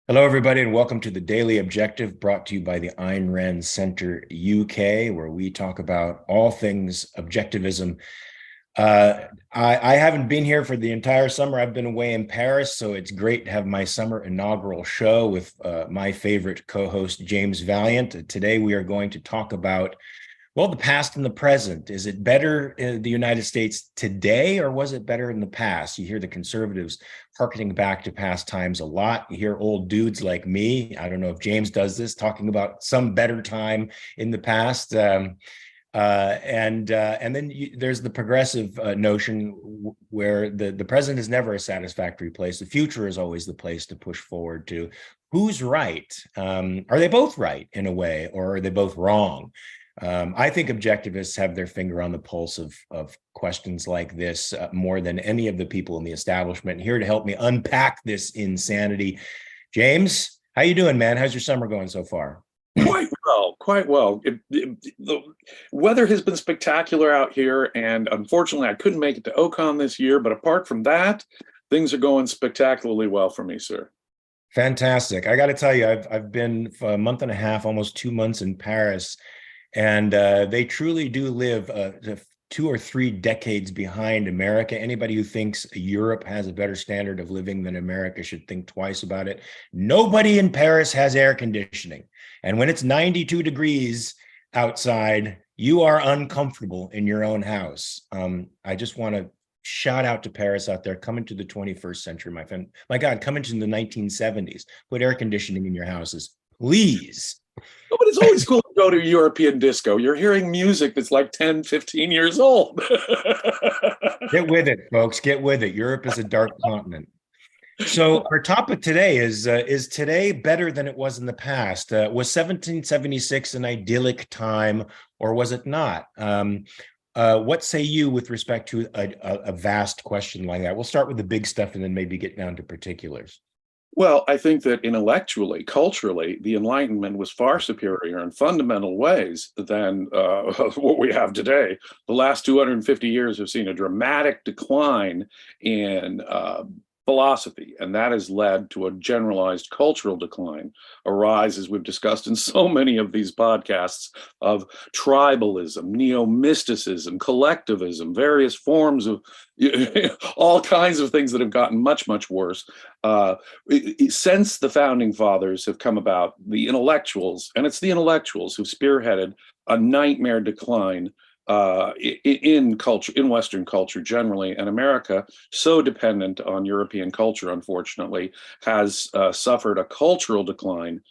Hello, everybody, and welcome to the Daily Objective brought to you by the Ayn Rand Center UK, where we talk about all things objectivism. I haven't been here for the entire summer. I've been away in Paris, so it's great to have my summer inaugural show with my favorite co-host, James Valliant. Today, we are going to talk about the past and the present. Is it better in the United States today, or was it better in the past? You hear the conservatives harkening back to past times a lot. You hear old dudes like me, I don't know if James does this, talking about some better time in the past. And then there's the progressive notion where the present is never a satisfactory place. The future is always the place to push forward to. Who's right? Are they both right in a way, or are they both wrong? I think objectivists have their finger on the pulse of questions like this more than any of the people in the establishment. Here to help me unpack this insanity, James, how you doing, man? How's your summer going so far? Quite well, quite well. The weather has been spectacular out here, and unfortunately, I couldn't make it to Ocon this year. But apart from that, things are going spectacularly well for me, sir. Fantastic. I got to tell you, I've been for a month and a half, almost 2 months in Paris. And they truly do live 2 or 3 decades behind America. Anybody who thinks Europe has a better standard of living than America should think twice about it. Nobody in Paris has air conditioning. And when it's 92 degrees outside, you are uncomfortable in your own house. I just want to shout out to Paris out there. Come into the 21st century, my friend. My God, come into the 1970s. Put air conditioning in your houses, please. Oh, but it's always cool to go to European disco. You're hearing music that's like 10, 15 years old. Get with it, folks. Get with it. Europe is a dark continent. So our topic today is today better than it was in the past? Was 1776 an idyllic time, or was it not? What say you with respect to a vast question like that? We'll start with the big stuff and then maybe get down to particulars. Well, I think that intellectually, culturally, the Enlightenment was far superior in fundamental ways than what we have today. The last 250 years have seen a dramatic decline in philosophy, and that has led to a generalized cultural decline, a rise, as we've discussed in so many of these podcasts, of tribalism, neo-mysticism, collectivism, various forms of all kinds of things that have gotten much, much worse. Since the founding fathers have come about, the intellectuals, and it's the intellectuals who've spearheaded a nightmare decline in culture, in Western culture generally, and America, so dependent on European culture, unfortunately, has suffered a cultural decline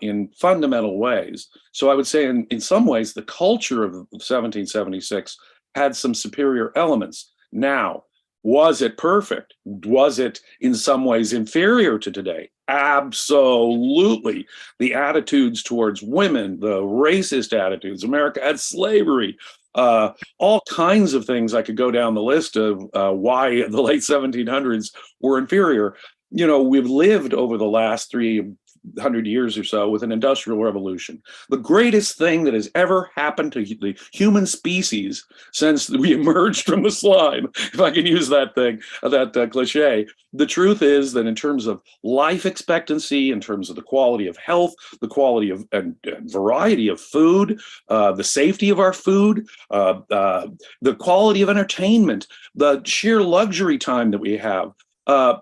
in fundamental ways. So I would say in some ways, the culture of 1776 had some superior elements. Now, was it perfect? Was it in some ways inferior to today? Absolutely. The attitudes towards women, the racist attitudes, America had slavery, all kinds of things. I could go down the list of why the late 1700s were inferior. You know, we've lived over the last 300 years or so with an industrial revolution. The greatest thing that has ever happened to the human species since we emerged from the slime, if I can use that thing, that cliche. The truth is that in terms of life expectancy, in terms of the quality of health, the quality of and variety of food, the safety of our food, the quality of entertainment, the sheer luxury time that we have,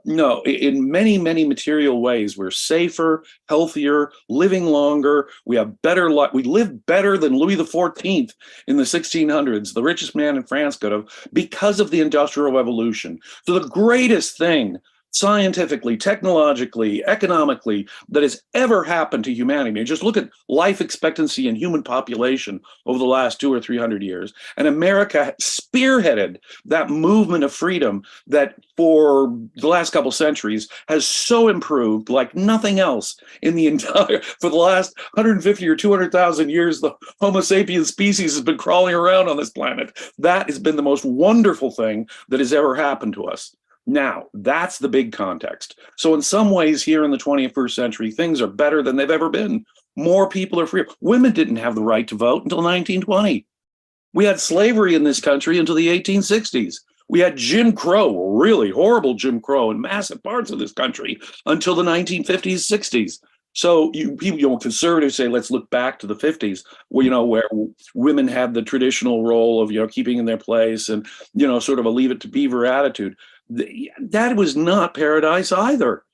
no, in many, many material ways, we're safer, healthier, living longer. We have better life. We live better than Louis XIV in the 1600s, the richest man in France could have, because of the Industrial Revolution. So the greatest thing scientifically, technologically, economically, that has ever happened to humanity. I mean, just look at life expectancy and human population over the last 200 or 300 years. And America spearheaded that movement of freedom that for the last couple centuries has so improved like nothing else in the entire, for the last 150 or 200,000 years, the Homo sapiens species has been crawling around on this planet. That has been the most wonderful thing that has ever happened to us. Now, that's the big context. So in some ways here in the 21st century, things are better than they've ever been. More people are free. Women didn't have the right to vote until 1920. We had slavery in this country until the 1860s. We had Jim Crow, really horrible Jim Crow in massive parts of this country until the 1950s, 60s. So people, conservatives say, let's look back to the 50s, where women had the traditional role of, keeping in their place and, sort of a leave it to beaver attitude. That was not paradise either.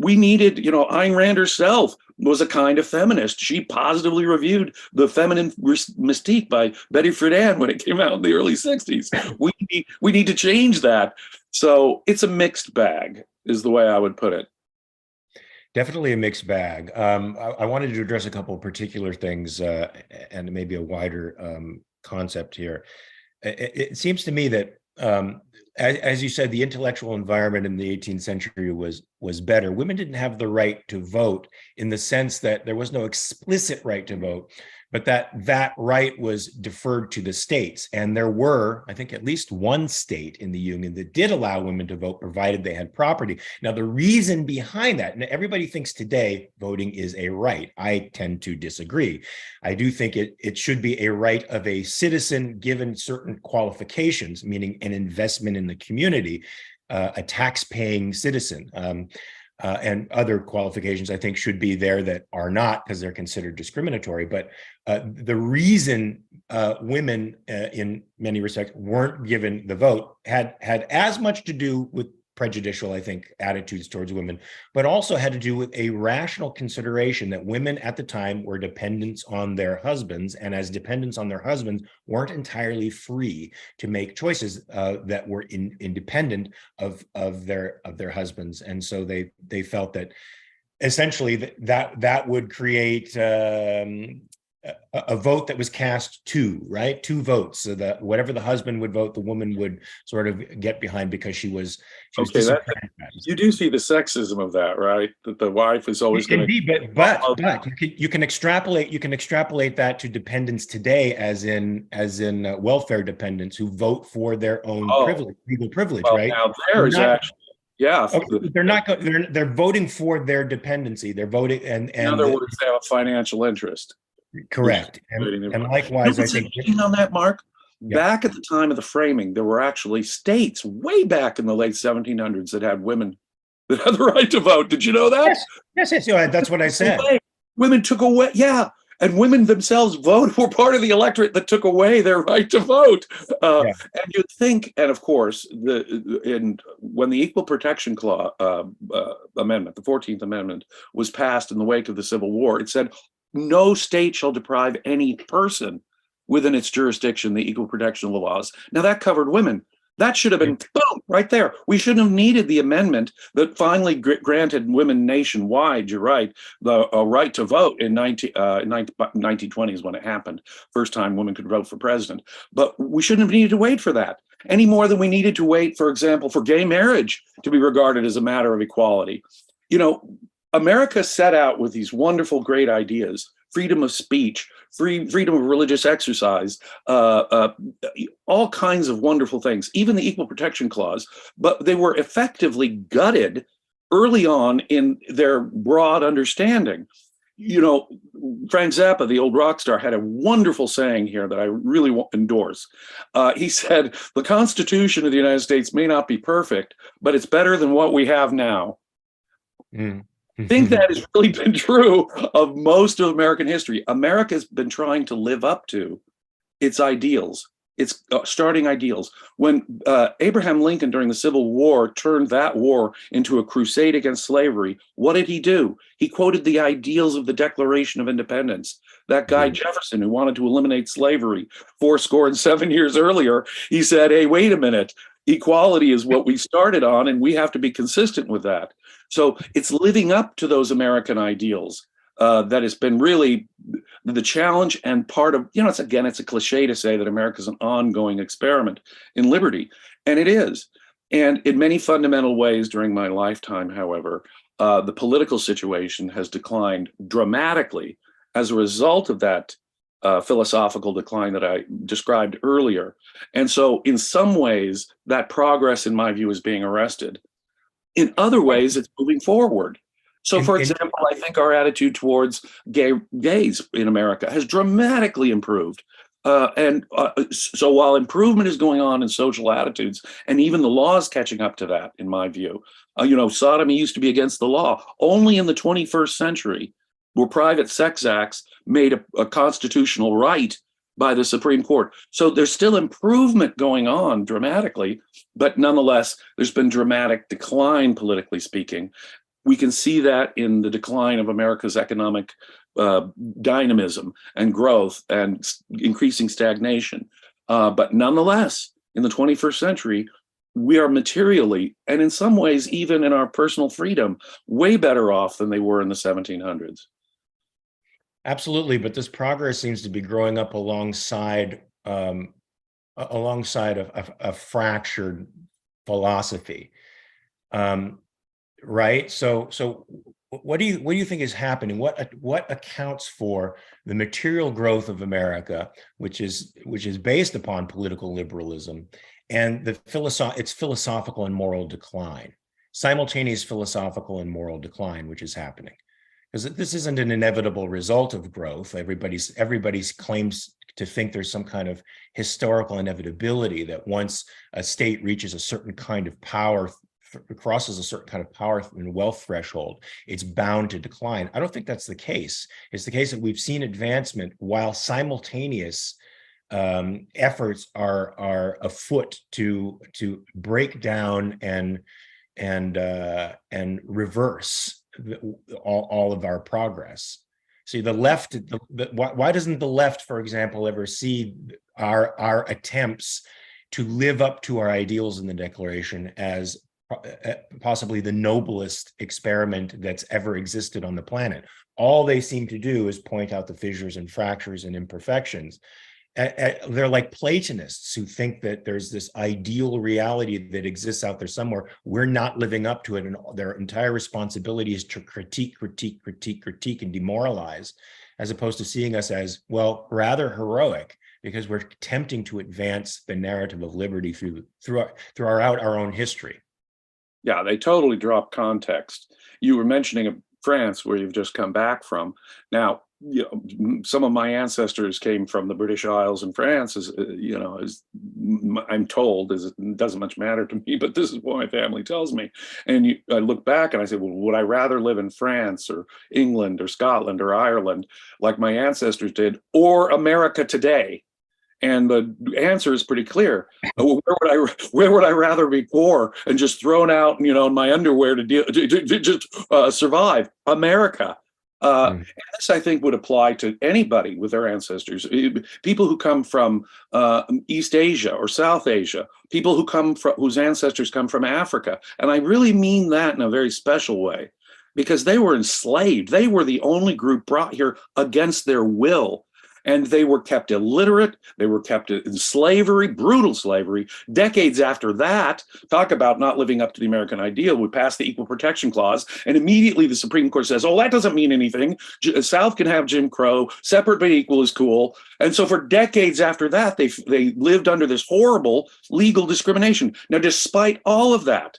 We needed, Ayn Rand herself was a kind of feminist. She positively reviewed The Feminine Mystique by Betty Friedan when it came out in the early 60s. We need to change that. So it's a mixed bag, is the way I would put it. Definitely a mixed bag. I wanted to address a couple of particular things and maybe a wider concept here. It seems to me that, as you said, the intellectual environment in the 18th century was better. Women didn't have the right to vote in the sense that there was no explicit right to vote, but that right was deferred to the states. And there were, I think, at least one state in the Union that did allow women to vote, provided they had property. Now, the reason behind that, and everybody thinks today voting is a right. I tend to disagree. I do think it should be a right of a citizen given certain qualifications, meaning an investment in the community, a tax-paying citizen. And other qualifications, I think, should be there that are not, because they're considered discriminatory. But the reason women, in many respects, weren't given the vote had as much to do with prejudicial, I think, attitudes towards women, but also had to do with a rational consideration that women at the time were dependents on their husbands, and as dependents on their husbands, weren't entirely free to make choices that were independent of their husbands. And so they felt that essentially that would create a vote that was cast two votes, so that whatever the husband would vote, the woman would sort of get behind, because she was okay. You do see the sexism of that, right? That the wife is always going to. But you can extrapolate that to dependents today, as in welfare dependents who vote for their own legal privilege, right? Now there's actually. Yeah, okay, they're voting for their dependency. They're voting, and in other words, they have a financial interest. Correct. And likewise, I think on that, Mark, back at the time of the framing, there were actually states way back in the late 1700s that had women that had the right to vote. Did you know that? Yes. That's what I said. Women took away, and women themselves were part of the electorate that took away their right to vote. And you'd think, and of course, when the Equal Protection Clause amendment, the 14th Amendment, was passed in the wake of the Civil War, it said, no state shall deprive any person within its jurisdiction the equal protection laws. Now that covered women. That should have been boom right there. We shouldn't have needed the amendment that finally granted women nationwide, you're right, the right to vote in 1920 is when it happened. First time women could vote for president. But we shouldn't have needed to wait for that any more than we needed to wait, for example, for gay marriage to be regarded as a matter of equality. America set out with these wonderful, great ideas: freedom of speech, freedom of religious exercise, all kinds of wonderful things, even the Equal Protection Clause, but they were effectively gutted early on in their broad understanding. Frank Zappa, the old rock star, had a wonderful saying here that I really endorse. He said, "The Constitution of the United States may not be perfect, but it's better than what we have now." I think that has really been true of most of American history. America's been trying to live up to its ideals, its starting ideals. When Abraham Lincoln during the Civil War turned that war into a crusade against slavery, what did he do? He quoted the ideals of the Declaration of Independence. That guy Jefferson, who wanted to eliminate slavery 77 years earlier, he said, hey, wait a minute. Equality is what we started on, and we have to be consistent with that. So it's living up to those American ideals that has been really the challenge, and part of, it's a cliche to say that America is an ongoing experiment in liberty, and it is. And in many fundamental ways during my lifetime, however, the political situation has declined dramatically as a result of that philosophical decline that I described earlier. And so in some ways, that progress, in my view, is being arrested. In other ways, it's moving forward. So, for example, I think our attitude towards gays in America has dramatically improved. So while improvement is going on in social attitudes, and even the law is catching up to that, in my view, sodomy used to be against the law. Only in the 21st century were private sex acts made a constitutional right by the Supreme Court. So there's still improvement going on dramatically, but nonetheless, there's been dramatic decline, politically speaking. We can see that in the decline of America's economic dynamism and growth and increasing stagnation. But nonetheless, in the 21st century, we are materially, and in some ways, even in our personal freedom, way better off than they were in the 1700s. Absolutely, but this progress seems to be growing up alongside a fractured philosophy, right? So what do you think is happening? What accounts for the material growth of America, which is based upon political liberalism, and its philosophical and moral decline, simultaneous philosophical and moral decline, which is happening? Because this isn't an inevitable result of growth. Everybody's claims to think there's some kind of historical inevitability that once a state reaches a certain kind of power, crosses a certain kind of power and wealth threshold, it's bound to decline. I don't think that's the case. It's the case that we've seen advancement while simultaneous efforts are afoot to break down and reverse all of our progress. See, the left, why doesn't the left, for example, ever see our attempts to live up to our ideals in the Declaration as possibly the noblest experiment that's ever existed on the planet? All they seem to do is point out the fissures and fractures and imperfections. They're like Platonists who think that there's this ideal reality that exists out there somewhere. We're not living up to it, and their entire responsibility is to critique, and demoralize, as opposed to seeing us as, well, rather heroic, because we're attempting to advance the narrative of liberty throughout our own history. Yeah, they totally drop context. You were mentioning France, where you've just come back from. Now, some of my ancestors came from the British Isles and France, as I'm told, it doesn't much matter to me, but this is what my family tells me. And I look back and I say, well, would I rather live in France or England or Scotland or Ireland like my ancestors did, or America today? And the answer is pretty clear. Where would I rather be poor and just thrown out, in my underwear to survive? America. And this, I think, would apply to anybody with their ancestors, people who come from East Asia or South Asia, people whose ancestors come from Africa. And I really mean that in a very special way, because they were enslaved. They were the only group brought here against their will. And they were kept illiterate. They were kept in slavery, brutal slavery. Decades after that, talk about not living up to the American ideal, we passed the Equal Protection Clause, and immediately the Supreme Court says, oh, that doesn't mean anything. South can have Jim Crow, separate but equal is cool. And so for decades after that, they lived under this horrible legal discrimination. Now, despite all of that,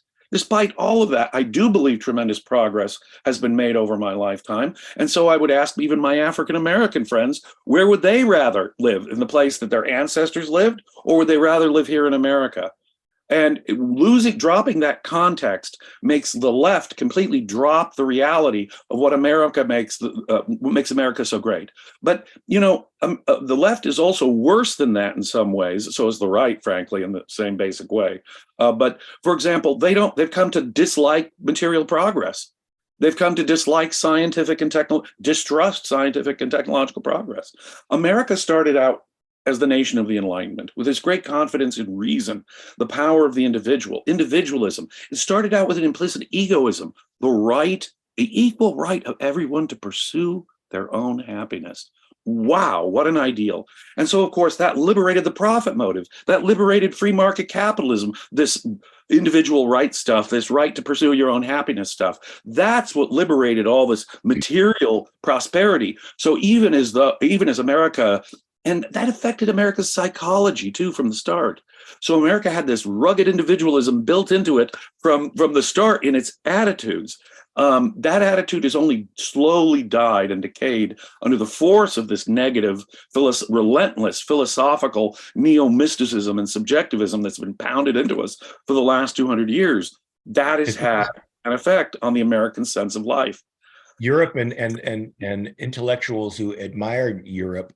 I do believe tremendous progress has been made over my lifetime. And so I would ask even my African-American friends, where would they rather live? In the place that their ancestors lived, or would they rather live here in America? And dropping that context makes the left completely drop the reality of what makes America so great. But, the left is also worse than that in some ways. So is the right, frankly, in the same basic way. But for example, they've come to dislike material progress. They've come to dislike distrust scientific and technological progress. America started out as the nation of the Enlightenment, with this great confidence in reason, the power of the individualism. It started out with an implicit egoism, the equal right of everyone to pursue their own happiness. Wow, what an ideal. And so, of course, that liberated the profit motive, that liberated free market capitalism, this individual rights stuff, this right to pursue your own happiness stuff. That's what liberated all this material prosperity. So even as America And that affected America's psychology too from the start. So America had this rugged individualism built into it from the start in its attitudes. That attitude has only slowly died and decayed under the force of this negative, relentless philosophical neo-mysticism and subjectivism that's been pounded into us for the last 200 years. That has had an effect on the American sense of life. Europe and intellectuals who admired Europe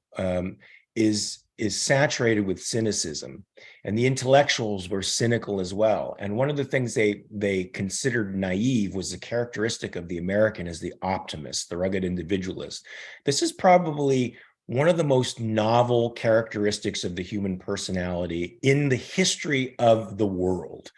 is saturated with cynicism, and the intellectuals were cynical as well. And one of the things they considered naive was the characteristic of the American as the optimist, the rugged individualist. This is probably one of the most novel characteristics of the human personality in the history of the world.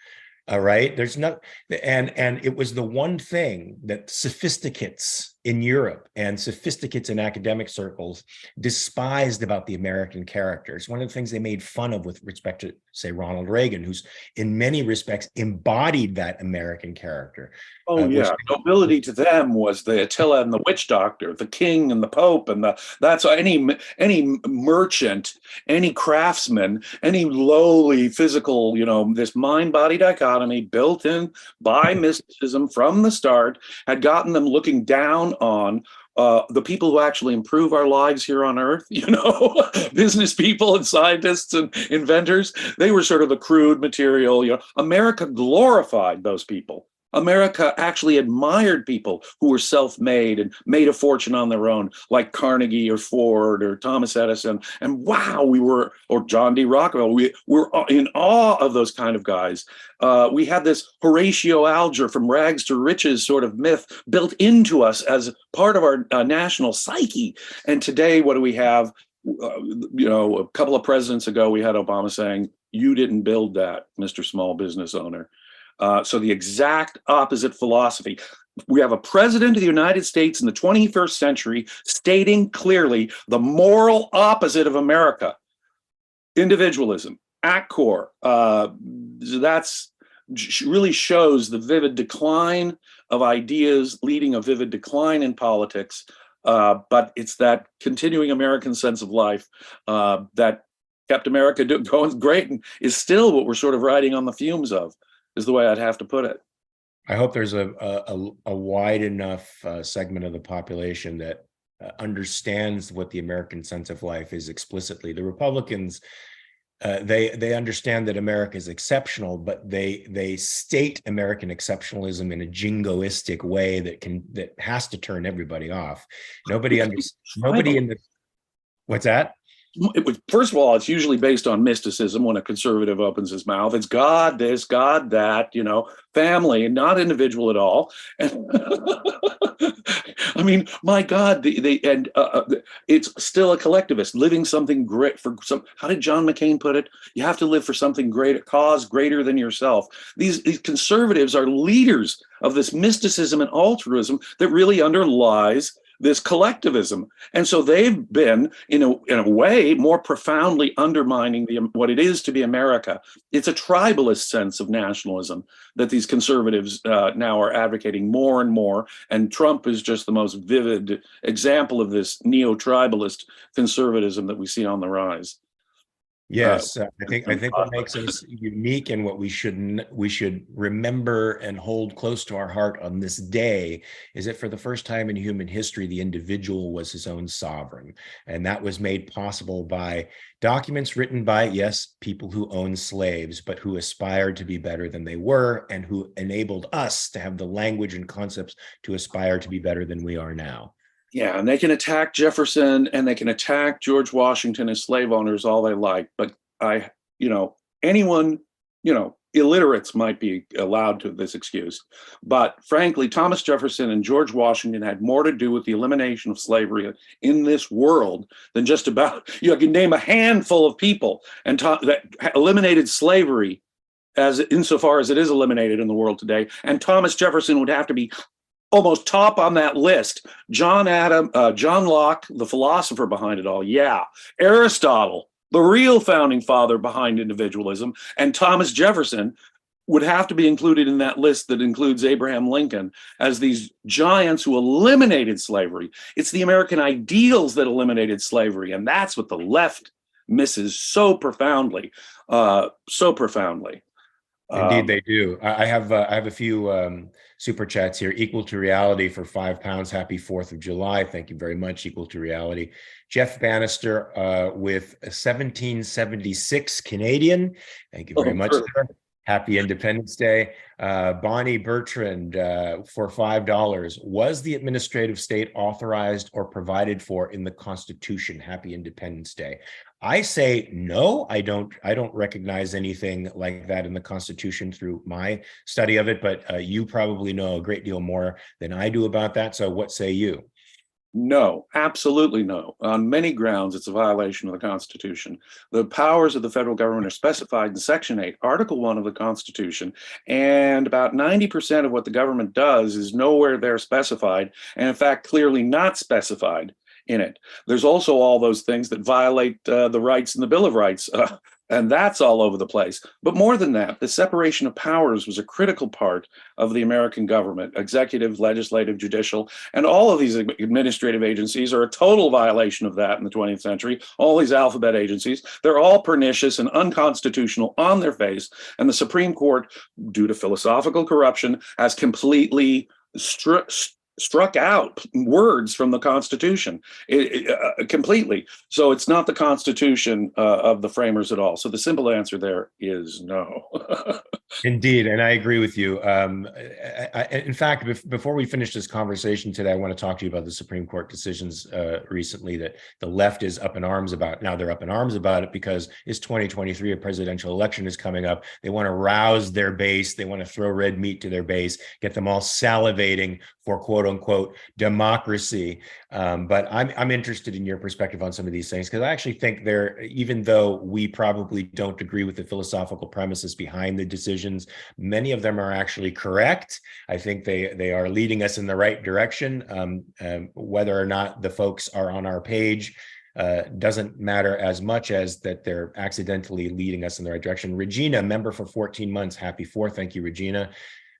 All right. There's no, and it was the one thing that sophisticates in Europe and sophisticates in academic circles despised about the American character. It's one of the things they made fun of with respect to, say, Ronald Reagan, who's in many respects embodied that American character. Oh yeah, nobility to them was the Attila and the witch doctor, the king and the pope, and that's any merchant, any craftsman, any lowly physical, this mind-body dichotomy built in by mysticism from the start had gotten them looking down on the people who actually improve our lives here on Earth, business people and scientists and inventors. They were sort of the crude material. America glorified those people. America actually admired people who were self-made and made a fortune on their own, like Carnegie or Ford or Thomas Edison. And wow, or John D. Rockefeller, we were in awe of those kind of guys. We had this Horatio Alger from rags to riches sort of myth built into us as part of our national psyche. And today, what do we have? A couple of presidents ago, we had Obama saying, "You didn't build that, Mr. Small Business Owner." So the exact opposite philosophy. We have a president of the United States in the 21st century stating clearly the moral opposite of America, individualism, at core. That's really shows the vivid decline of ideas, leading a vivid decline in politics. But it's that continuing American sense of life that kept America going great and is still what we're sort of riding on the fumes of, is the way I'd have to put it. I hope there's a wide enough segment of the population that understands what the American sense of life is explicitly. The Republicans, they understand that America is exceptional, but they state American exceptionalism in a jingoistic way that has to turn everybody off. Nobody in the what's that? First of all, it's usually based on mysticism when a conservative opens his mouth. It's God this, God that, family, and not individual at all. And I mean, my God, it's still a collectivist, living something great for some. How did John McCain put it? You have to live for something great, a cause greater than yourself. These conservatives are leaders of this mysticism and altruism that really underlies this collectivism. And so they've been, in a way, more profoundly undermining what it is to be America. It's a tribalist sense of nationalism that these conservatives now are advocating more and more. And Trump is just the most vivid example of this neo-tribalist conservatism that we see on the rise. Yes, I think what makes us unique and what we should remember and hold close to our heart on this day is that for the first time in human history, the individual was his own sovereign. And that was made possible by documents written by, yes, people who owned slaves, but who aspired to be better than they were and who enabled us to have the language and concepts to aspire to be better than we are now. Yeah, and they can attack Jefferson and they can attack George Washington as slave owners all they like. But anyone, illiterates might be allowed to this excuse. But frankly, Thomas Jefferson and George Washington had more to do with the elimination of slavery in this world than just about, you can name a handful of people that eliminated slavery insofar as it is eliminated in the world today. And Thomas Jefferson would have to be almost top on that list. John Locke, the philosopher behind it all. Yeah. Aristotle, the real founding father behind individualism, and Thomas Jefferson, would have to be included in that list that includes Abraham Lincoln as these giants who eliminated slavery. It's the American ideals that eliminated slavery, and that's what the left misses so profoundly, so profoundly. Indeed, they do. I have a few super chats here. Equal to reality for £5. Happy 4th of July. Thank you very much. Equal to reality. Jeff Bannister with 1776 Canadian. Thank you very much, sir. Happy Independence Day. Bonnie Bertrand for $5. Was the administrative state authorized or provided for in the Constitution? Happy Independence Day. I say no, I don't recognize anything like that in the Constitution through my study of it, but you probably know a great deal more than I do about that. So what say you? No, absolutely no. On many grounds, it's a violation of the Constitution. The powers of the federal government are specified in Section 8, Article 1 of the Constitution, and about 90% of what the government does is nowhere there specified, and in fact, clearly not specified in it. There's also all those things that violate the rights in the Bill of Rights, and that's all over the place. But more than that, the separation of powers was a critical part of the American government. Executive, legislative, judicial, and all of these administrative agencies are a total violation of that in the 20th century. All these alphabet agencies, they're all pernicious and unconstitutional on their face. And the Supreme Court, due to philosophical corruption, has completely struck out words from the Constitution completely. So it's not the Constitution of the framers at all. So the simple answer there is no. Indeed, and I agree with you. In fact, before we finish this conversation today, I want to talk to you about the Supreme Court decisions recently that the left is up in arms about. Now they're up in arms about it because it's 2023, a presidential election is coming up. They want to rouse their base. They want to throw red meat to their base, get them all salivating for quote unquote democracy. But I'm interested in your perspective on some of these things, because I actually think even though we probably don't agree with the philosophical premises behind the decisions, many of them are actually correct. I think they are leading us in the right direction. Whether or not the folks are on our page doesn't matter as much as that they're accidentally leading us in the right direction. Regina, member for 14 months. Happy 4th. Thank you, Regina.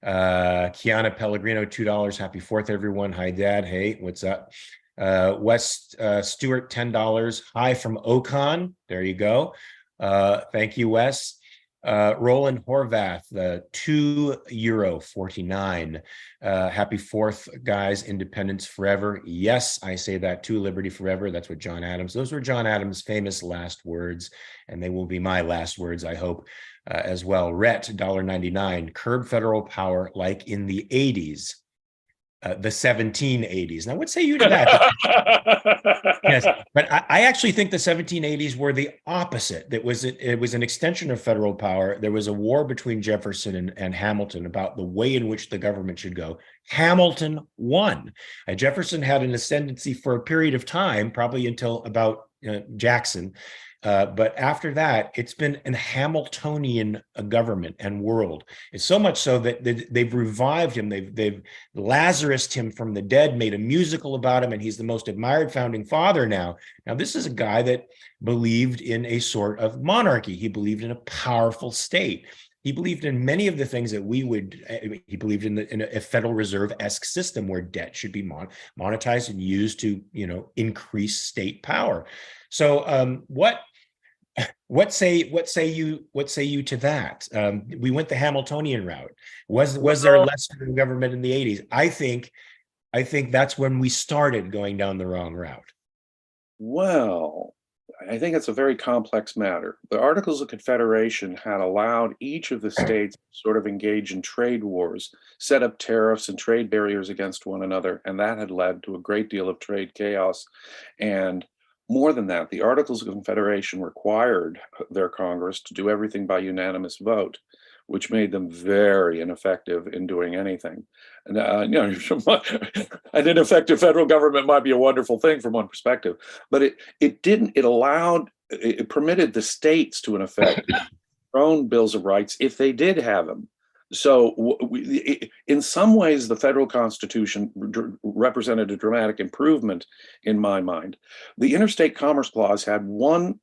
Kiana Pellegrino, $2. Happy 4th, everyone. Hi, Dad. Hey, what's up? Wes Stewart, $10. Hi from Ocon. There you go. Thank you, Wes. Roland Horvath, €2.49. Happy 4th, guys. Independence forever. Yes, I say that too. Liberty forever. That's what John Adams. Those were John Adams' famous last words, and they will be my last words, I hope, as well. Rhett, $1.99. Curb federal power like in the 80s. The 1780s. Now, what say you to that? Yes, but I actually think the 1780s were the opposite. It was an extension of federal power. There was a war between Jefferson and Hamilton about the way in which the government should go. Hamilton won. Jefferson had an ascendancy for a period of time, probably until about Jackson. But after that, it's been a Hamiltonian government and world. It's so much so that they've revived him. They've Lazarused him from the dead, made a musical about him, and he's the most admired founding father now. Now, this is a guy that believed in a sort of monarchy. He believed in a powerful state. He believed in many of the things that he believed in a Federal Reserve-esque system where debt should be monetized and used to, increase state power. So what say you to that? We went the Hamiltonian route. Was there less government in the 80s? I think that's when we started going down the wrong route. Well, I think it's a very complex matter. The Articles of Confederation had allowed each of the states to sort of engage in trade wars, set up tariffs and trade barriers against one another, and that had led to a great deal of trade chaos. And more than that, the Articles of Confederation required their Congress to do everything by unanimous vote, which made them very ineffective in doing anything. And an ineffective federal government might be a wonderful thing from one perspective, but it permitted the states to, in effect, their own bills of rights if they did have them. So in some ways, the federal Constitution represented a dramatic improvement in my mind. The Interstate Commerce Clause had one,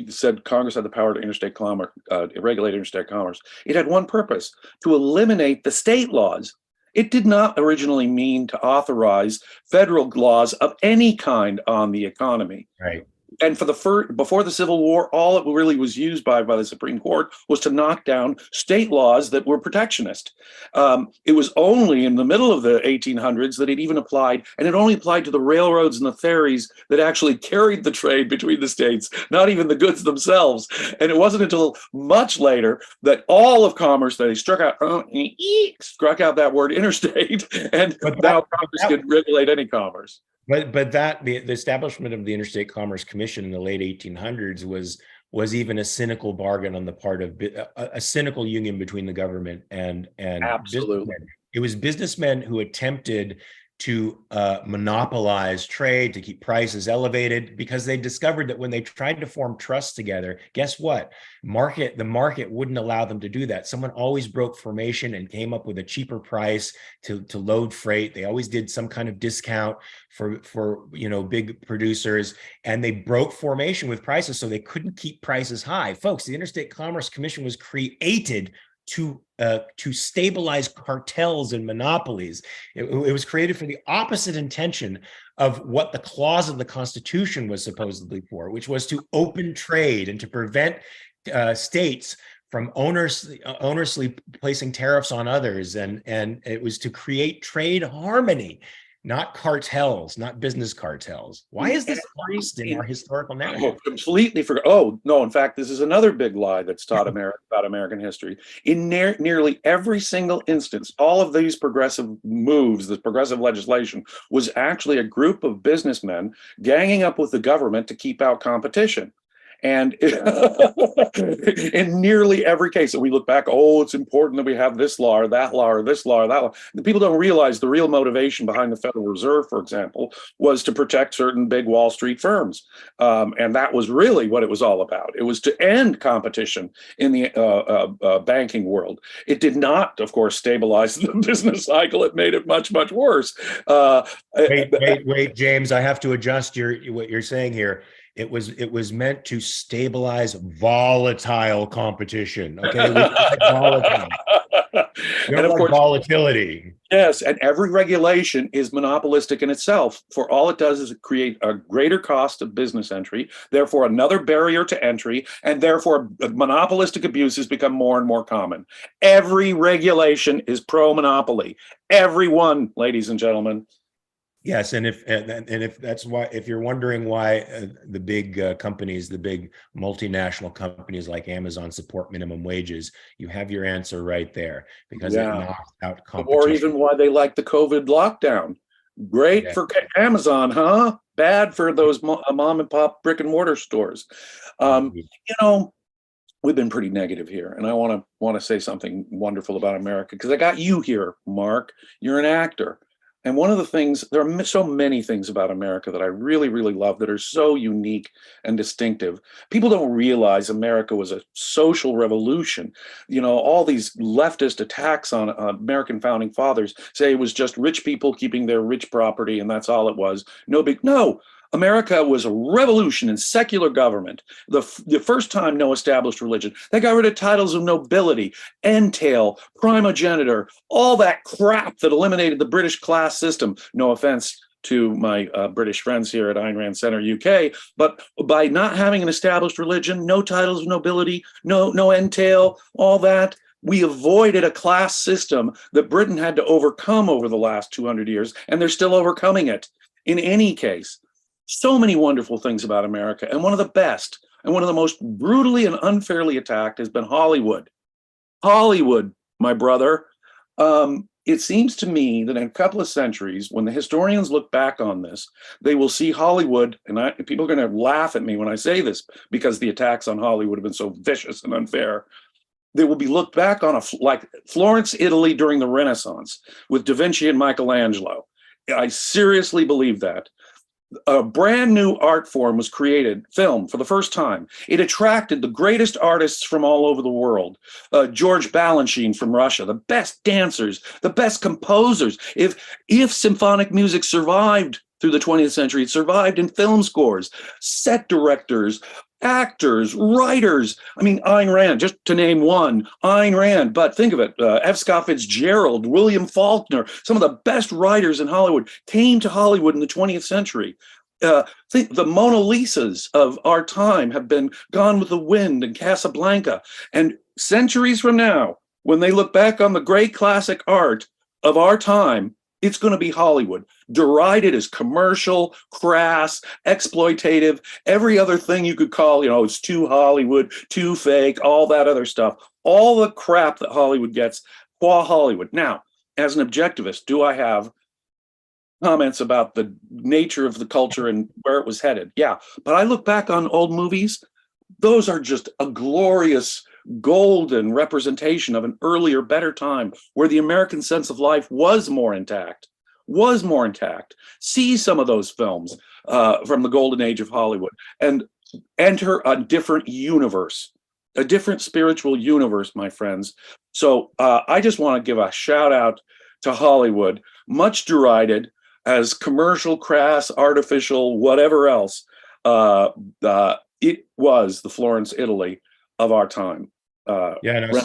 said Congress had the power to interstate commerce, regulate interstate commerce. It had one purpose: to eliminate the state laws. It did not originally mean to authorize federal laws of any kind on the economy. Right. And before the Civil War, all it really was used by the Supreme Court was to knock down state laws that were protectionist. It was only in the middle of the 1800s that it even applied, and it only applied to the railroads and the ferries that actually carried the trade between the states, not even the goods themselves. And it wasn't until much later that all of commerce, they struck out that word interstate, and now Congress could regulate any commerce. But the establishment of the Interstate Commerce Commission in the late 1800s was even a cynical bargain on the part of a cynical union between the government and absolutely businessmen. It was businessmen who attempted to monopolize trade, to keep prices elevated, because they discovered that when they tried to form trusts together, guess what? The market wouldn't allow them to do that. Someone always broke formation and came up with a cheaper price to load freight. They always did some kind of discount for big producers, and they broke formation with prices, so they couldn't keep prices high. Folks, the Interstate Commerce Commission was created to stabilize cartels and monopolies. It was created for the opposite intention of what the clause of the Constitution was supposedly for, which was to open trade and to prevent states from onerously placing tariffs on others. And it was to create trade harmony, not cartels, not business cartels. Why is this lost in our historical narrative? Completely forgot. Oh, no, in fact, this is another big lie that's taught about American history. In nearly every single instance, all of these progressive moves, this progressive legislation, was actually a group of businessmen ganging up with the government to keep out competition. And in nearly every case that we look back, it's important that we have this law or that law or this law or that law. The people don't realize the real motivation behind the Federal Reserve, for example, was to protect certain big Wall Street firms. And that was really what it was all about. It was to end competition in the banking world. It did not, of course, stabilize the business cycle. It made it much, much worse. Wait, James, I have to adjust what you're saying here. It was meant to stabilize volatile competition. Okay, volatile. And of course, volatility. Yes, and every regulation is monopolistic in itself. For all it does is create a greater cost of business entry, therefore another barrier to entry, and therefore monopolistic abuses become more and more common. Every regulation is pro-monopoly. Every one, ladies and gentlemen. Yes, and if that's why, if you're wondering why the big companies, the big multinational companies like Amazon support minimum wages, you have your answer right there, because it knocks out competition. Or even why they like the COVID lockdown. Great for Amazon, huh? Bad for those mom and pop brick and mortar stores. We've been pretty negative here, and I want to say something wonderful about America, because I got you here, Mark. You're an actor. And one of the things, there are so many things about America that I really, really love that are so unique and distinctive. People don't realize America was a social revolution. All these leftist attacks on American founding fathers say it was just rich people keeping their rich property and that's all it was. No. America was a revolution in secular government. The first time no established religion. They got rid of titles of nobility, entail, primogeniture, all that crap that eliminated the British class system. No offense to my British friends here at Ayn Rand Center UK, but by not having an established religion, no titles of nobility, no entail, all that, we avoided a class system that Britain had to overcome over the last 200 years, and they're still overcoming it. In any case, so many wonderful things about America, and one of the best and one of the most brutally and unfairly attacked has been Hollywood. Hollywood, my brother. It seems to me that in a couple of centuries, when the historians look back on this, they will see Hollywood, and people are going to laugh at me when I say this because the attacks on Hollywood have been so vicious and unfair. They will be looked back on like Florence, Italy during the Renaissance with Da Vinci and Michelangelo. I seriously believe that. A brand new art form was created, film, for the first time. It attracted the greatest artists from all over the world. George Balanchine from Russia, the best dancers, the best composers. If symphonic music survived through the 20th century, it survived in film scores, set directors, actors, writers. I mean, Ayn Rand, just to name one, Ayn Rand. But think of it, F. Scott Fitzgerald, William Faulkner, some of the best writers in Hollywood came to Hollywood in the 20th century. Think the Mona Lisas of our time have been Gone with the Wind and Casablanca. And centuries from now, when they look back on the great classic art of our time, it's going to be Hollywood, derided as commercial, crass, exploitative, every other thing you could call, it's too Hollywood, too fake, all that other stuff, all the crap that Hollywood gets, qua Hollywood. Now, as an objectivist, do I have comments about the nature of the culture and where it was headed? Yeah, but I look back on old movies, those are just a glorious golden representation of an earlier, better time where the American sense of life was more intact. See some of those films from the golden age of Hollywood and enter a different universe, a different spiritual universe, my friends. So I just want to give a shout out to Hollywood, much derided as commercial, crass, artificial, whatever else. It was the Florence, Italy of our time.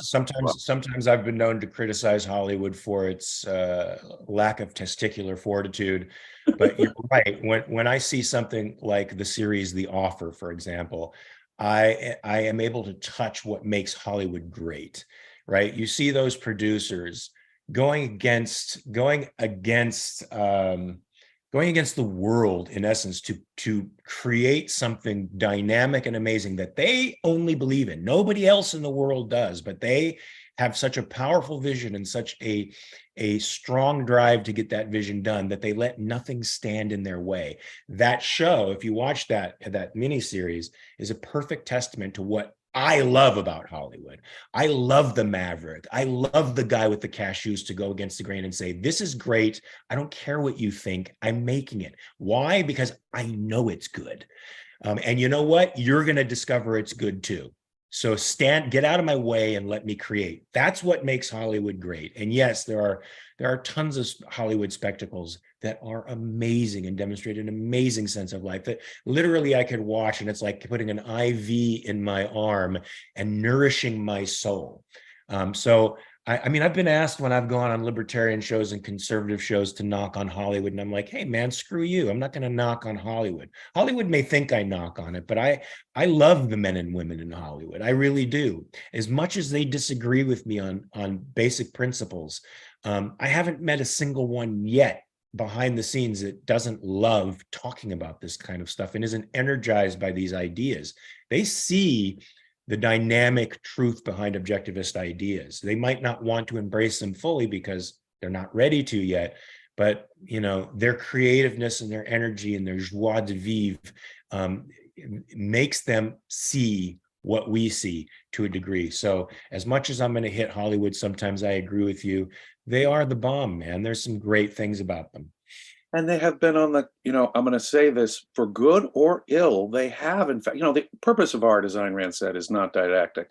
Sometimes I've been known to criticize Hollywood for its lack of testicular fortitude, but you're right. When I see something like the series The Offer, for example, I am able to touch what makes Hollywood great, right? You see those producers going against the world, in essence, to create something dynamic and amazing that they only believe in. Nobody else in the world does, but they have such a powerful vision and such a strong drive to get that vision done that they let nothing stand in their way. That show, if you watch that miniseries, is a perfect testament to what I love about Hollywood. I love the maverick. I love the guy with the cashews to go against the grain and say, this is great. I don't care what you think. I'm making it. Why? Because I know it's good. And you know what? You're going to discover it's good too. So get out of my way and let me create. That's what makes Hollywood great. And yes, there are tons of Hollywood spectacles that are amazing and demonstrate an amazing sense of life that literally I could watch, and it's like putting an IV in my arm and nourishing my soul. I mean, I've been asked when I've gone on libertarian shows and conservative shows to knock on Hollywood, and I'm like, hey, man, screw you. I'm not going to knock on Hollywood. Hollywood may think I knock on it, but I love the men and women in Hollywood. I really do. As much as they disagree with me on basic principles, I haven't met a single one yet behind the scenes that doesn't love talking about this kind of stuff and isn't energized by these ideas. They see the dynamic truth behind objectivist ideas. They might not want to embrace them fully because they're not ready to yet, but their creativeness and their energy and their joie de vivre makes them see what we see to a degree. So as much as I'm going to hit Hollywood, sometimes I agree with you. They are the bomb, man. There's some great things about them. And they have been on the, I'm going to say this for good or ill, they have, in fact, the purpose of art, as Ayn Rand said, is not didactic,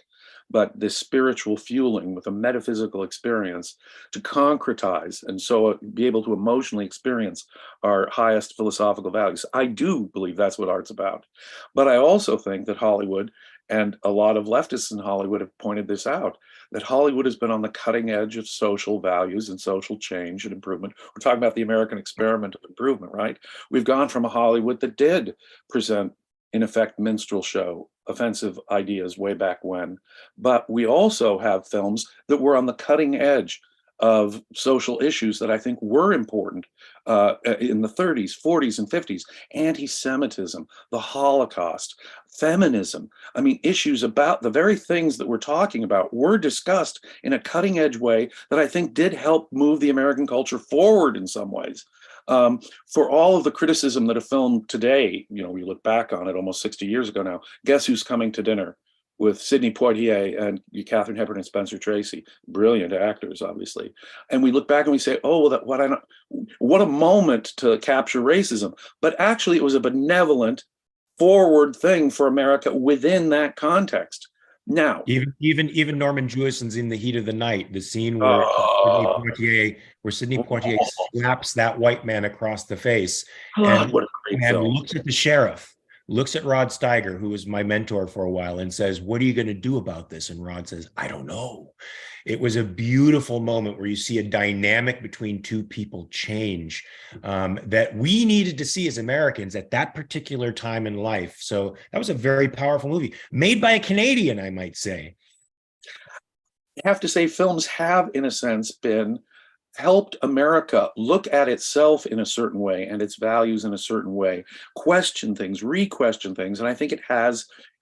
but this spiritual fueling with a metaphysical experience to concretize and so be able to emotionally experience our highest philosophical values. I do believe that's what art's about. But I also think that Hollywood, and a lot of leftists in Hollywood have pointed this out, that Hollywood has been on the cutting edge of social values and social change and improvement. We're talking about the American experiment of improvement, right? We've gone from a Hollywood that did present, in effect, minstrel show, offensive ideas way back when. But we also have films that were on the cutting edge of social issues that I think were important in the 30s, 40s, and 50s. Anti-Semitism, the Holocaust, feminism. I mean, issues about the very things that we're talking about were discussed in a cutting edge way that I think did help move the American culture forward in some ways. For all of the criticism that a film today, we look back on it almost 60 years ago now, Guess Who's Coming to Dinner? With Sidney Poitier and Katharine Hepburn and Spencer Tracy, brilliant actors, obviously. And we look back and we say, oh, well, what a moment to capture racism. But actually, it was a benevolent, forward thing for America within that context. Now, even Norman Jewison's In the Heat of the Night, the scene where Sidney Poitier slaps that white man across the face and what a great film. looks at the sheriff looks at Rod Steiger, who was my mentor for a while, and says, "What are you going to do about this?" And Rod says, "I don't know." It was a beautiful moment where you see a dynamic between two people change, that we needed to see as Americans at that particular time in life. So that was a very powerful movie, made by a Canadian, I might say. I have to say, films have, in a sense, been helped America look at itself in a certain way and its values in a certain way, question things, re-question things. And I think it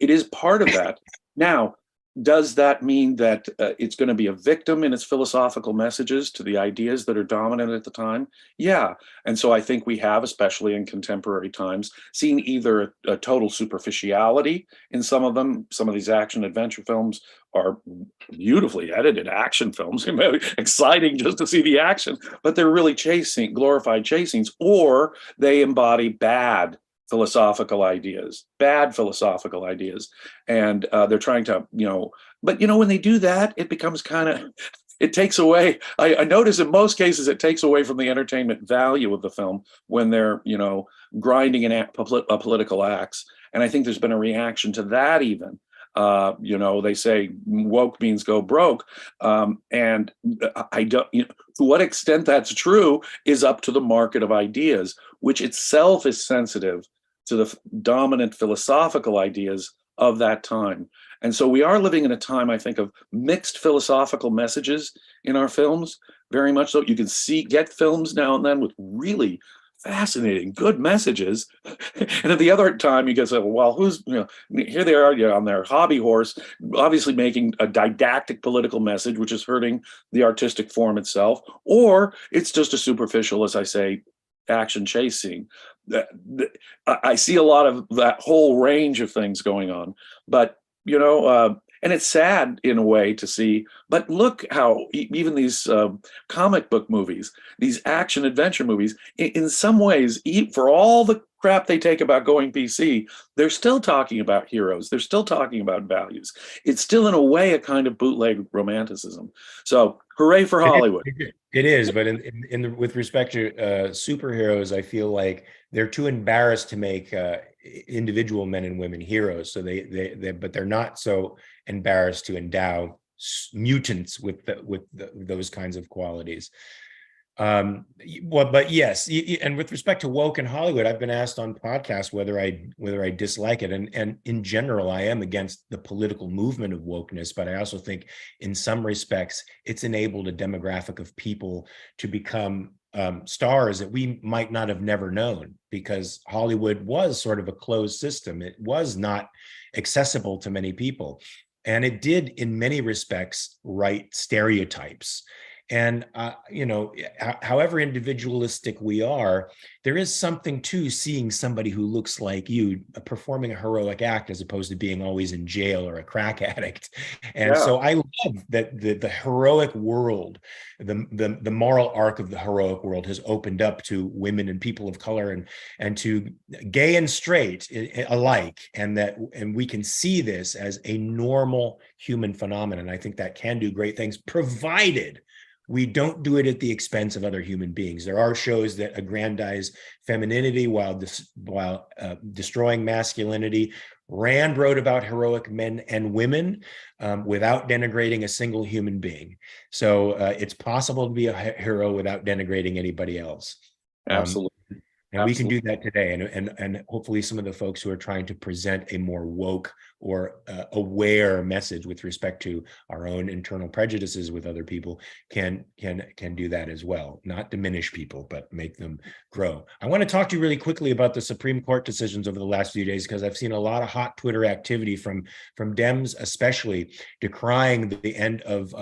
is part of that. Now, does that mean that it's going to be a victim in its philosophical messages to the ideas that are dominant at the time? Yeah. And so I think we have, especially in contemporary times, seen either a total superficiality in some of them. Some of these action adventure films are beautifully edited action films, exciting just to see the action, but they're really glorified chase scenes, or they embody bad philosophical ideas, and they're trying to, but when they do that, it becomes kind of, it takes away, I notice in most cases, it takes away from the entertainment value of the film when they're, grinding in political acts. And I think there's been a reaction to that even. They say woke means go broke. And I don't, to what extent that's true is up to the market of ideas, which itself is sensitive to the dominant philosophical ideas of that time. And so we are living in a time, I think, of mixed philosophical messages in our films, very much so. You can get films now and then with really fascinating, good messages. And at the other time, you get, well, here they are on their hobby horse, obviously making a didactic political message, which is hurting the artistic form itself, or it's just a superficial, as I say, action chase scene. I see a lot of that whole range of things going on, but and it's sad in a way to see, but look how even these comic book movies, these action adventure movies, in some ways, for all the crap they take about going PC, they're still talking about heroes. They're still talking about values. It's still, in a way, a kind of bootleg romanticism. So hooray for Hollywood. It is, but with respect to superheroes, I feel like they're too embarrassed to make individual men and women heroes. So but they're not so embarrassed to endow mutants with those kinds of qualities. But yes, and with respect to woke in Hollywood, I've been asked on podcasts whether I dislike it, and in general, I am against the political movement of wokeness. But I also think, in some respects, it's enabled a demographic of people to become stars that we might not have never known, because Hollywood was sort of a closed system. It was not accessible to many people, and it did, in many respects, write stereotypes. And, however individualistic we are, there is something to seeing somebody who looks like you performing a heroic act, as opposed to being always in jail or a crack addict. And so I love that the heroic world, the moral arc of the heroic world has opened up to women and people of color and to gay and straight alike. And we can see this as a normal human phenomenon. I think that can do great things, provided we don't do it at the expense of other human beings. There are shows that aggrandize femininity while destroying masculinity. Rand wrote about heroic men and women without denigrating a single human being. So it's possible to be a hero without denigrating anybody else. Absolutely. And we can do that today. And hopefully some of the folks who are trying to present a more woke or aware message with respect to our own internal prejudices with other people can do that as well. Not diminish people, but make them grow. I want to talk to you really quickly about the Supreme Court decisions over the last few days, because I've seen a lot of hot Twitter activity from Dems, especially decrying the end of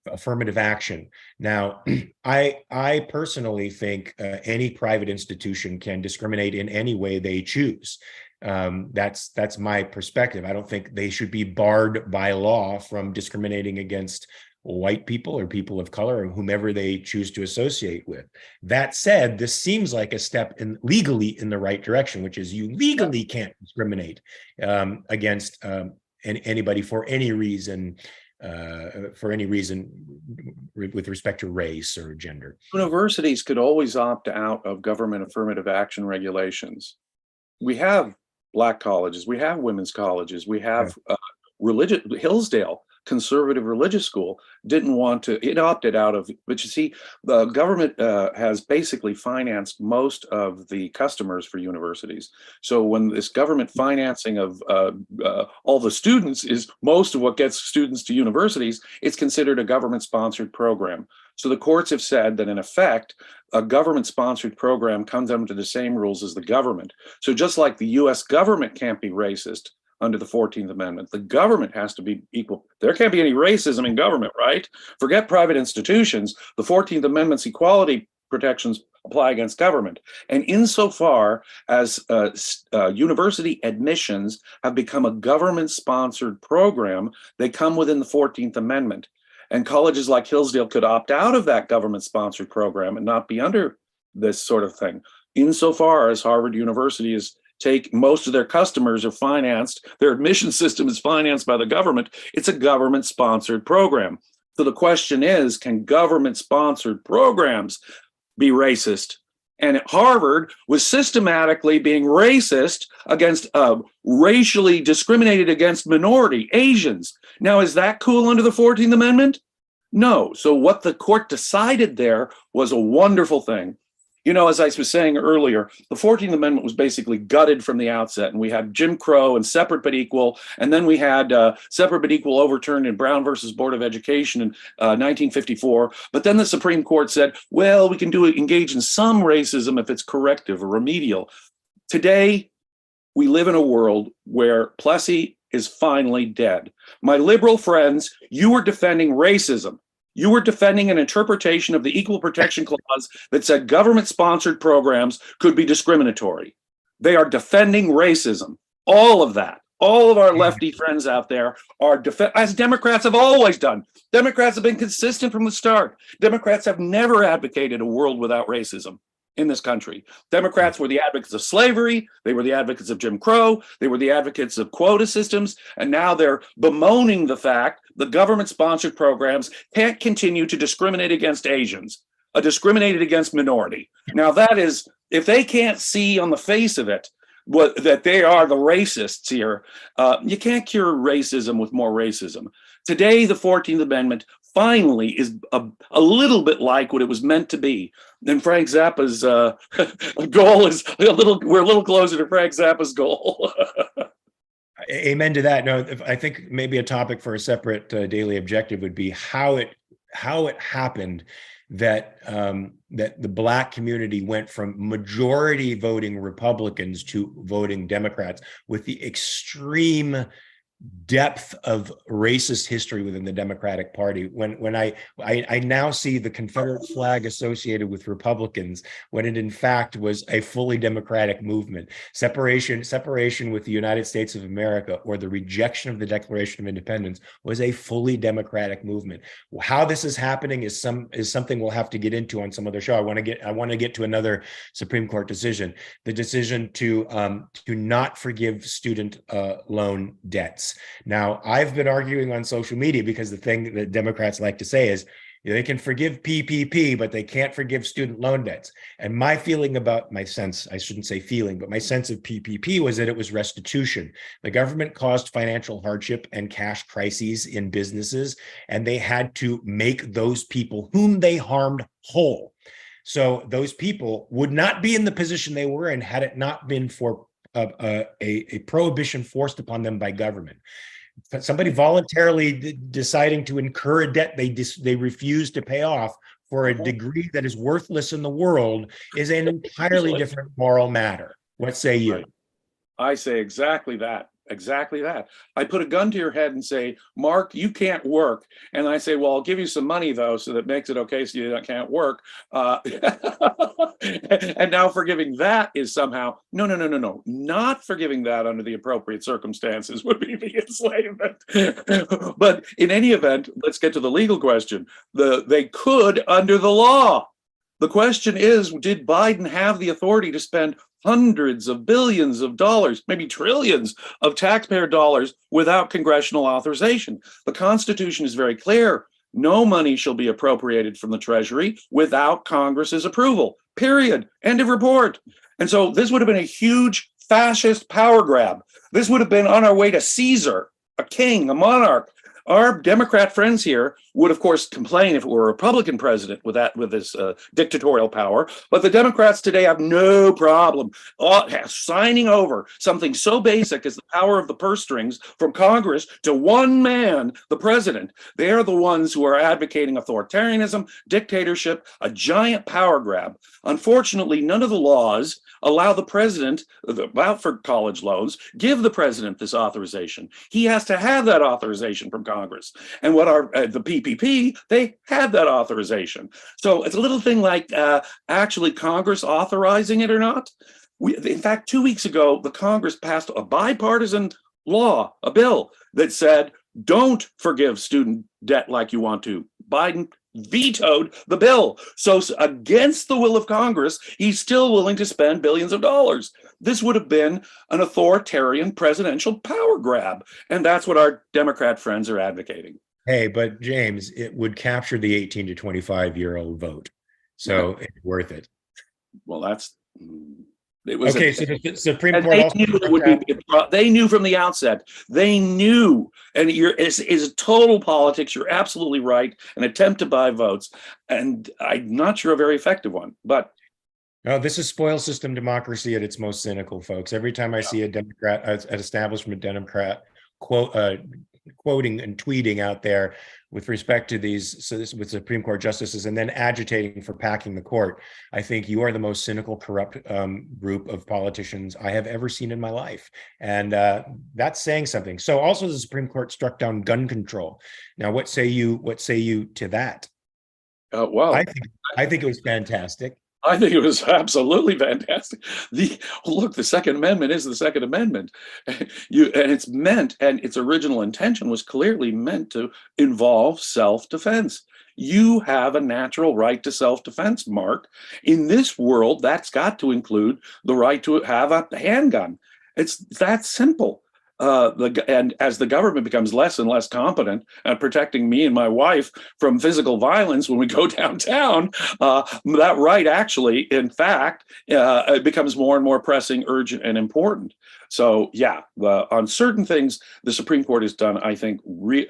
affirmative action. Now, I personally think any private institution can discriminate in any way they choose. That's my perspective. I don't think they should be barred by law from discriminating against white people or people of color or whomever they choose to associate with. That said, this seems like a step legally in the right direction, which is you legally can't discriminate against anybody for any reason with respect to race or gender. Universities could always opt out of government affirmative action regulations. we have black colleges, we have women's colleges, we have religious, Hillsdale conservative religious school didn't want to, it opted out of, but you see, the government has basically financed most of the customers for universities. So when this government financing of all the students is most of what gets students to universities, it's considered a government sponsored program. So the courts have said that in effect, a government sponsored program comes under the same rules as the government. So just like the US government can't be racist under the 14th Amendment, the government has to be equal. There can't be any racism in government, right? Forget private institutions. The 14th Amendment's equality protections apply against government. And insofar as university admissions have become a government-sponsored program, they come within the 14th Amendment. And colleges like Hillsdale could opt out of that government-sponsored program and not be under this sort of thing. Insofar as Harvard University is most of their customers are financed, their admission system is financed by the government, it's a government-sponsored program. So the question is, can government-sponsored programs be racist? And Harvard was systematically being racist against, racially discriminated against minority, Asians. Now, is that cool under the 14th Amendment? No. So what the court decided there was a wonderful thing. You know, as I was saying earlier, the 14th Amendment was basically gutted from the outset, and we had Jim Crow and separate but equal, and then we had separate but equal overturned in Brown versus Board of Education in 1954. But then the Supreme Court said, well, we can engage in some racism if it's corrective or remedial. Today, we live in a world where Plessy is finally dead. My liberal friends, you were defending racism. You were defending an interpretation of the Equal Protection Clause that said government-sponsored programs could be discriminatory. They are defending racism. All of that. All of our lefty friends out there are, as Democrats have always done. Democrats have been consistent from the start. Democrats have never advocated a world without racism in this country. Democrats were the advocates of slavery. They were the advocates of Jim Crow. They were the advocates of quota systems. And now they're bemoaning the fact the government-sponsored programs can't continue to discriminate against Asians, discriminated against minority. Now that is, if they can't see on the face of it that they are the racists here, you can't cure racism with more racism. Today, the 14th Amendment finally is a little bit like what it was meant to be. And Frank Zappa's goal is we're a little closer to Frank Zappa's goal. Amen to that. No, I think maybe a topic for a separate daily objective would be how it happened that that the Black community went from majority voting Republicans to voting Democrats, with the extreme depth of racist history within the Democratic Party. When I now see the Confederate flag associated with Republicans, when it in fact was a fully democratic movement. Separation with the United States of America, or the rejection of the Declaration of Independence, was a fully democratic movement. How this is happening is something we'll have to get into on some other show. I want to get to another Supreme Court decision, the decision to not forgive student loan debts. Now, I've been arguing on social media because the thing that Democrats like to say is, they can forgive PPP, but they can't forgive student loan debts. And my feeling about my sense, I shouldn't say feeling, but my sense of PPP was that it was restitution. The government caused financial hardship and cash crises in businesses, and they had to make those people whom they harmed whole. So those people would not be in the position they were in had it not been for a prohibition forced upon them by government. Somebody voluntarily deciding to incur a debt they refuse to pay off for a degree that is worthless in the world is an entirely different moral matter. What say you? I say exactly that. Exactly that. I put a gun to your head and say, Mark, you can't work. And I say, well, I'll give you some money, though, so that makes it okay so you can't work. And now forgiving that is somehow, no. Not forgiving that under the appropriate circumstances would be the enslavement. But in any event, let's get to the legal question. They could under the law. The question is, did Biden have the authority to spend hundreds of billions of dollars, maybe trillions of taxpayer dollars without congressional authorization? The Constitution is very clear. No money shall be appropriated from the Treasury without Congress's approval, period. End of report. And so this would have been a huge fascist power grab. This would have been on our way to Caesar, a king, a monarch. Our Democrat friends here would, of course, complain if it were a Republican president with this dictatorial power. But the Democrats today have no problem signing over something so basic as the power of the purse strings from Congress to one man, the president. They are the ones who are advocating authoritarianism, dictatorship, a giant power grab. Unfortunately, none of the laws allow the president, about for college loans, give the president this authorization. He has to have that authorization from Congress. And what the PPP, they had that authorization. So it's a little thing like actually Congress authorizing it or not. In fact, 2 weeks ago, the Congress passed a bipartisan law, a bill that said, don't forgive student debt like you want to. Biden vetoed the bill. So against the will of Congress, he's still willing to spend billions of dollars. This would have been an authoritarian presidential power grab. And that's what our Democrat friends are advocating. Hey, but James, it would capture the 18 to 25-year-old vote. So it's worth it. Well, it was okay. So the Supreme Court also knew it would be. They knew from the outset. They knew, and is total politics. You're absolutely right. An attempt to buy votes, and I'm not sure a very effective one. But no, this is spoil system democracy at its most cynical, folks. Every time I see a Democrat, an establishment Democrat quoting and tweeting out there with respect to these with Supreme Court justices and then agitating for packing the court, I think you are the most cynical, corrupt group of politicians I have ever seen in my life. And that's saying something. So also the Supreme Court struck down gun control. Now, what say you to that? Well, I think it was fantastic. I think it was absolutely fantastic. Look, the Second Amendment is the Second Amendment. And it's meant, and its original intention was clearly meant to involve self-defense. You have a natural right to self-defense, Mark. In this world, that's got to include the right to have a handgun. It's that simple. And as the government becomes less and less competent at protecting me and my wife from physical violence when we go downtown, that right actually, in fact, it becomes more and more pressing, urgent, and important. So, yeah, on certain things, the Supreme Court has done, I think, and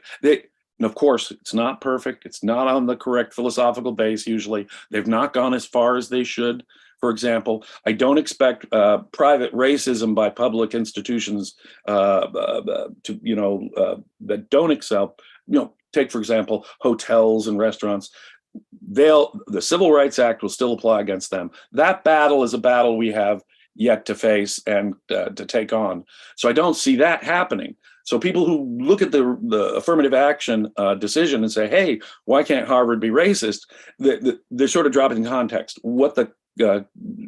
of course, it's not perfect. It's not on the correct philosophical base, usually. They've not gone as far as they should. For example, I don't expect private racism by public institutions that don't accept. Take for example hotels and restaurants. The Civil Rights Act will still apply against them. That battle is a battle we have yet to face and to take on. So I don't see that happening. So people who look at the affirmative action decision and say, "Hey, why can't Harvard be racist?" They're sort of dropping in context. What the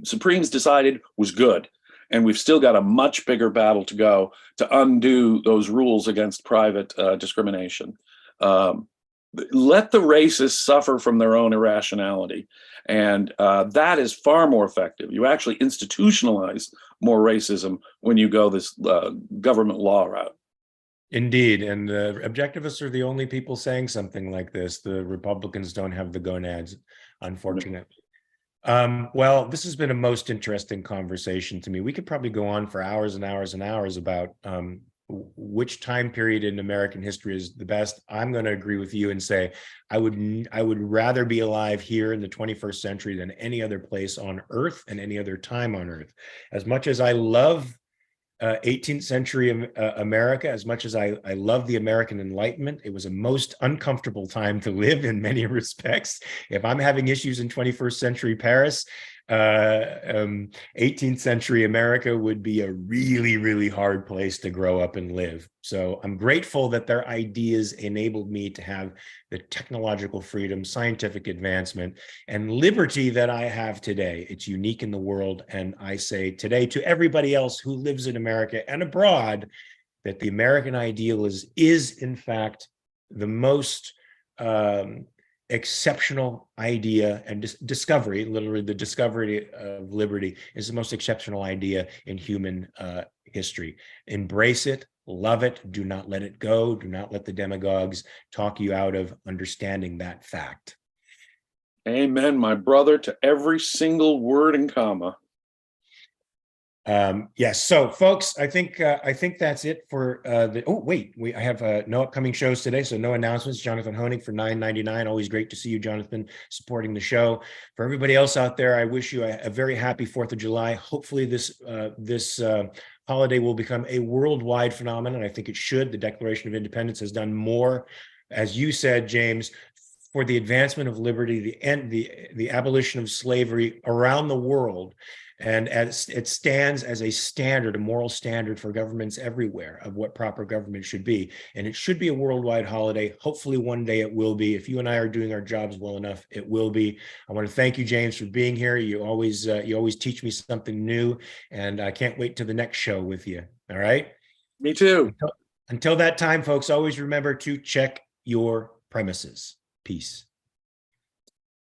Supremes decided was good, and we've still got a much bigger battle to go to undo those rules against private discrimination. Let the racists suffer from their own irrationality, and that is far more effective. You actually institutionalize more racism when you go this government law route. Indeed, and the objectivists are the only people saying something like this. The Republicans don't have the gonads, unfortunately. Well, this has been a most interesting conversation to me. We could probably go on for hours and hours and hours about which time period in American history is the best. I'm going to agree with you and say I would rather be alive here in the 21st century than any other place on Earth and any other time on Earth. As much as I love 18th century America, as much as I love the American Enlightenment, it was a most uncomfortable time to live in many respects. If I'm having issues in 21st century Paris, 18th century America would be a really, really hard place to grow up and live. So I'm grateful that their ideas enabled me to have the technological freedom, scientific advancement, and liberty that I have today. It's unique in the world. And I say today to everybody else who lives in America and abroad, that the American ideal is in fact the most exceptional idea and discovery. Literally, the discovery of liberty is the most exceptional idea in human history. Embrace it, love it, do not let it go, do not let the demagogues talk you out of understanding that fact. Amen, my brother, to every single word and comma. Yes. So, folks, I think that's it for the. Oh, wait, I have no upcoming shows today, so no announcements. Jonathan Honig for $9.99. Always great to see you, Jonathan, supporting the show. For everybody else out there, I wish you a very happy 4th of July. Hopefully, this holiday will become a worldwide phenomenon. I think it should. The Declaration of Independence has done more, as you said, James, for the advancement of liberty, the abolition of slavery around the world. And as it stands as a standard, a moral standard for governments everywhere of what proper government should be. And it should be a worldwide holiday. Hopefully one day it will be. If you and I are doing our jobs well enough, it will be. I want to thank you, James, for being here. You always teach me something new, and I can't wait to the next show with you. All right. Me too. Until that time, folks, always remember to check your premises. Peace.